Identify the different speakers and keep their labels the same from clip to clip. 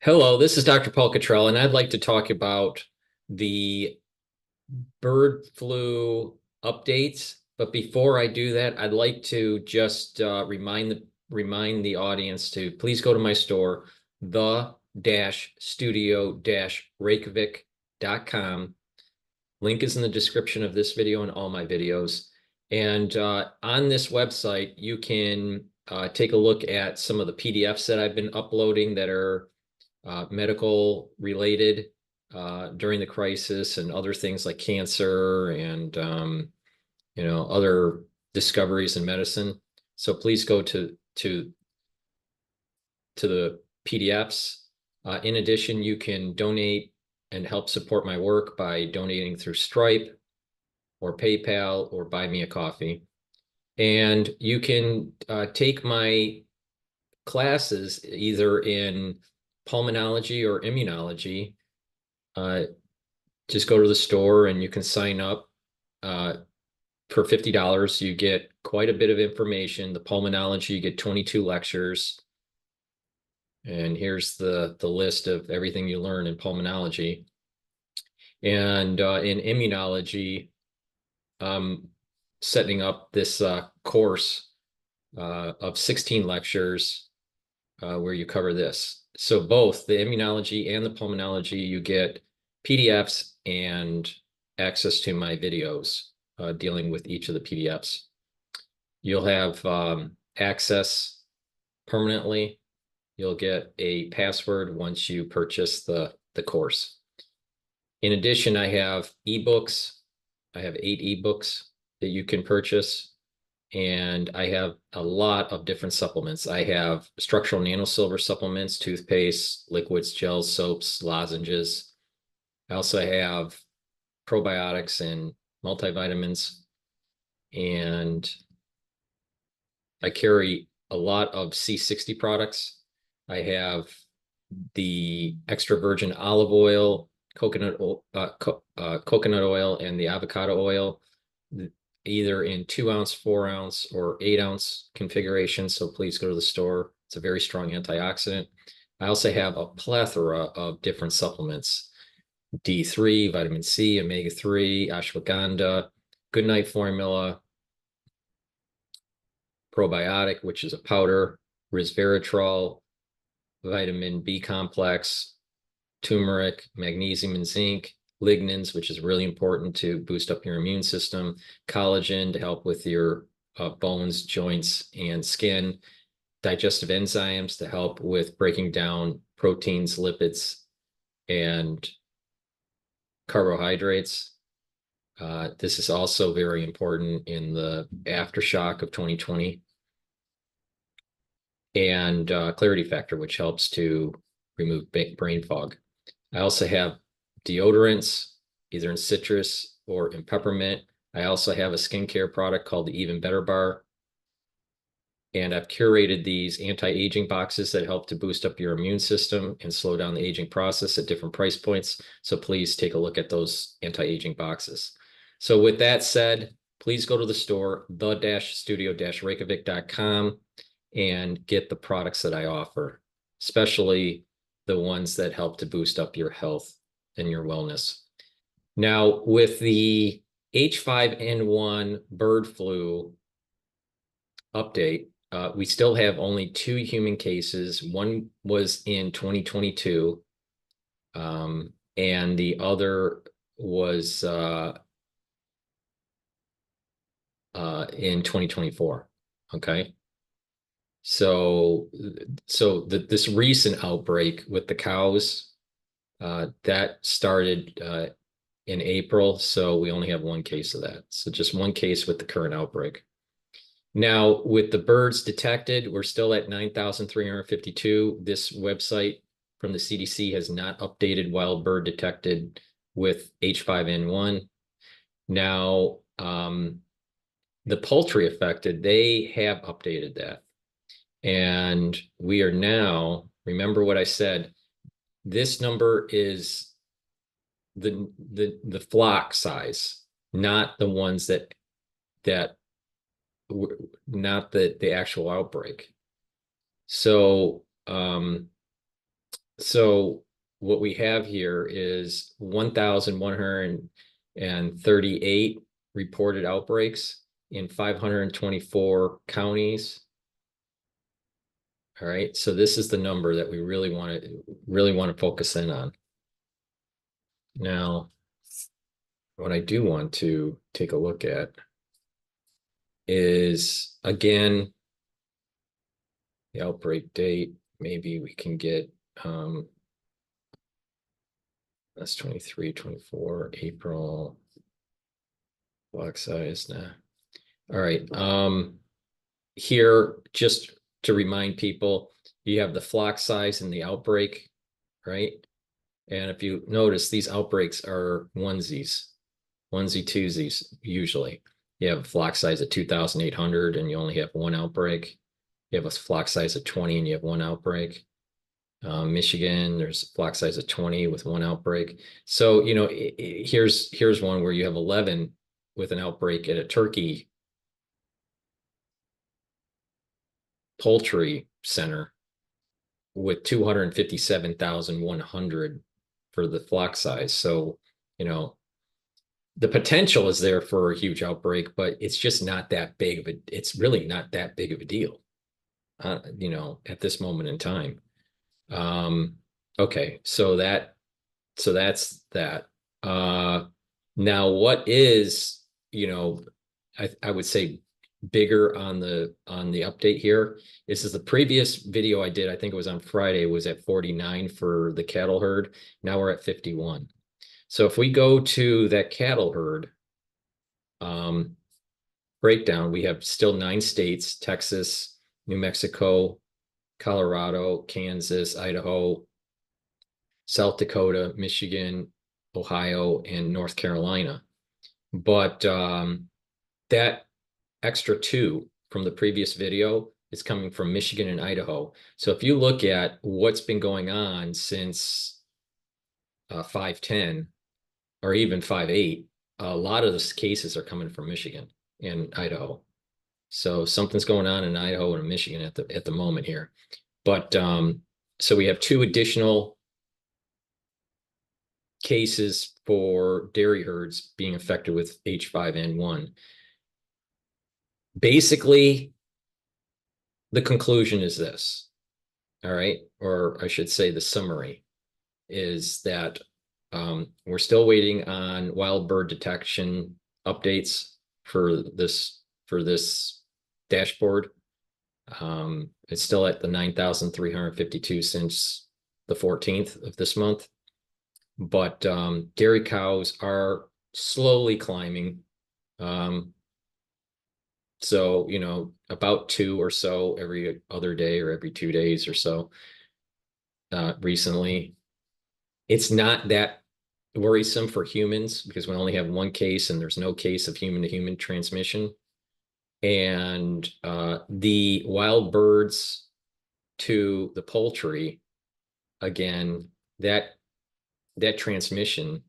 Speaker 1: Hello, this is Dr. Paul Cottrell, and I'd like to talk about the bird flu updates. But before I do that, I'd like to just remind the audience to please go to my store, the-studio-reykjavik.com. Link is in the description of this video and all my videos. And on this website, you can take a look at some of the PDFs that I've been uploading that are medical related during the crisis, and other things like cancer and other discoveries in medicine. So please go to the PDFs. In addition, you can donate and help support my work by donating through Stripe or PayPal or buy me a coffee. And you can take my classes either in pulmonology or immunology. Just go to the store and you can sign up. For $50, you get quite a bit of information. The pulmonology, you get 22 lectures. And here's the list of everything you learn in pulmonology. And in immunology, setting up this course of 16 lectures where you cover this. So both the immunology and the pulmonology, you get PDFs and access to my videos dealing with each of the PDFs. You'll have access permanently. You'll get a password once you purchase the course. In addition, I have ebooks. I have 8 ebooks that you can purchase. And I have a lot of different supplements. I have structural nanosilver supplements, toothpaste, liquids, gels, soaps, lozenges. I also have probiotics and multivitamins. And I carry a lot of C60 products. I have the extra virgin olive oil, coconut oil, and the avocado oil, either in 2-ounce, 4-ounce, or 8-ounce configuration. So please go to the store. It's a very strong antioxidant. I also have a plethora of different supplements: D3, vitamin C, omega-3, ashwagandha, Goodnight formula, probiotic, which is a powder, resveratrol, vitamin B complex, turmeric, magnesium and zinc, lignans, which is really important to boost up your immune system, collagen to help with your bones, joints, and skin, digestive enzymes to help with breaking down proteins, lipids, and carbohydrates. This is also very important in the aftershock of 2020. And clarity factor, which helps to remove brain fog. I also have deodorants, either in citrus or in peppermint. I also have a skincare product called the Even Better Bar. And I've curated these anti-aging boxes that help to boost up your immune system and slow down the aging process at different price points. So please take a look at those anti-aging boxes. So with that said, please go to the store, the-studio-reykjavik.com, and get the products that I offer, especially the ones that help to boost up your health and your wellness. Now, with the H5N1 bird flu update, we still have only 2 human cases. One was in 2022, and the other was in 2024. Okay. So this recent outbreak with the cows, that started in April. So we only have 1 case of that. So just 1 case with the current outbreak. Now, with the birds detected, we're still at 9,352. This website from the CDC has not updated wild bird detected with H5N1. Now, the poultry affected, they have updated that. And we are now, remember what I said, this number is the flock size, not the ones not the actual outbreak. So So what we have here is 1,138 reported outbreaks in 524 counties. All right, so this is the number that we really want to focus in on. Now, what I do want to take a look at is, again, the outbreak date. Maybe we can get that's 23, 24, April. Block size, nah. All right. Here, just to remind people, you have the flock size and the outbreak, right? And if you notice, these outbreaks are onesies, twosies, usually. You have a flock size of 2,800 and you only have one outbreak. You have a flock size of 20 and you have one outbreak. Michigan, there's a flock size of 20 with one outbreak. So, you know, here's one where you have 11 with an outbreak at a turkey poultry center with 257,100 for the flock size. So, you know, the potential is there for a huge outbreak, but it's just not that big of a, it's really not that big of a deal, you know, at this moment in time. Okay, so that's that. Now what is, you know, I would say bigger on the update here. This is the previous video I did, I think it was on Friday, was at 49 for the cattle herd. Now we're at 51. So if we go to that cattle herd breakdown, we have still 9 states: Texas, New Mexico, Colorado, Kansas, Idaho, South Dakota, Michigan, Ohio, and North Carolina. But that extra 2 from the previous video is coming from Michigan and Idaho. So if you look at what's been going on since 5/10 or even 5/8, a lot of the cases are coming from Michigan and Idaho. So something's going on in Idaho and Michigan at the moment here. But so we have 2 additional cases for dairy herds being affected with H5N1. Basically, the conclusion is this, all right, or I should say the summary is that we're still waiting on wild bird detection updates for this dashboard. It's still at the 9,352 since the 14th of this month. But dairy cows are slowly climbing. So, you know, about 2 or so every other day or every 2 days or so recently. It's not that worrisome for humans because we only have 1 case and there's no case of human-to-human transmission. And the wild birds to the poultry, again, that transmission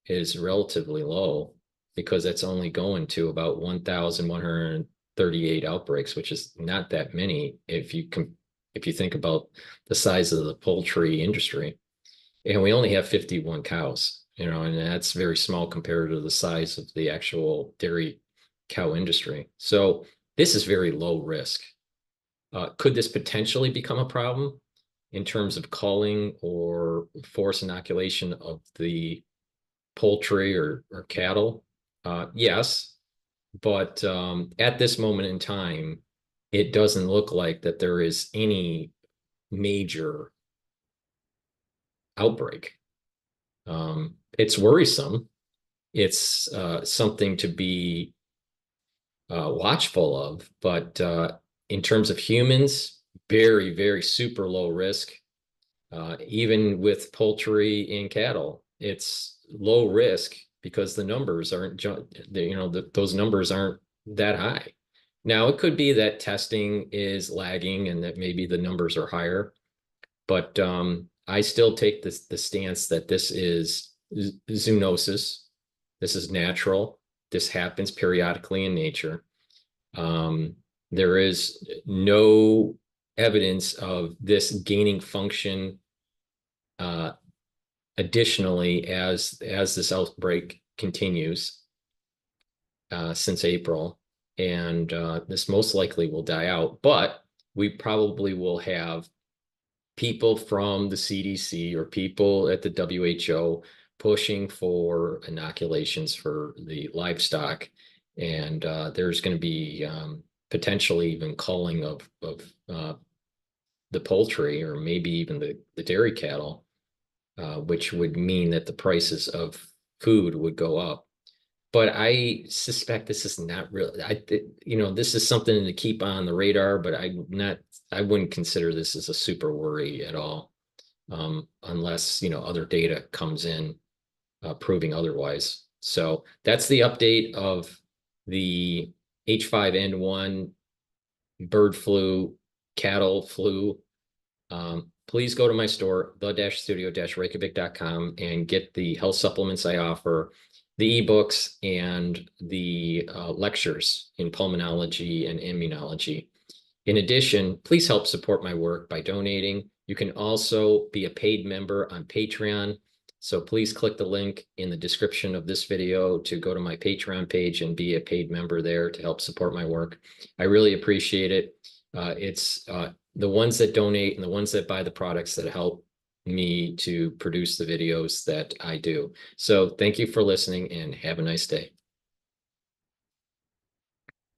Speaker 1: is relatively low because that's only going to about 1,138 outbreaks, which is not that many if you think about the size of the poultry industry. And we only have 51 cows, you know, and that's very small compared to the size of the actual dairy cow industry. So this is very low risk. Could this potentially become a problem in terms of culling or forced inoculation of the poultry or cattle? Yes, but at this moment in time, it doesn't look like that there is any major outbreak. It's worrisome. It's something to be watchful of, but in terms of humans, very, very super low risk. Even with poultry and cattle, it's low risk because the numbers aren't, you know, those numbers aren't that high. Now, it could be that testing is lagging and that maybe the numbers are higher, but I still take the stance that this is zoonosis. This is natural. This happens periodically in nature. There is no evidence of this gaining function Additionally, as this outbreak continues since April, and this most likely will die out, but we probably will have people from the CDC or people at the WHO pushing for inoculations for the livestock. And there's going to be potentially even culling of the poultry, or maybe even the dairy cattle, which would mean that the prices of food would go up. But I suspect this is not really, this is something to keep on the radar, but I wouldn't consider this as a super worry at all, unless, other data comes in proving otherwise. So that's the update of the H5N1 bird flu, cattle flu. Please go to my store, the-studio-reykjavik.com, and get the health supplements I offer, the ebooks, and the lectures in pulmonology and immunology. In addition, please help support my work by donating. You can also be a paid member on Patreon. So please click the link in the description of this video to go to my Patreon page and be a paid member there to help support my work. I really appreciate it. It's the ones that donate and the ones that buy the products that help me to produce the videos that I do. So thank you for listening, and have a nice day.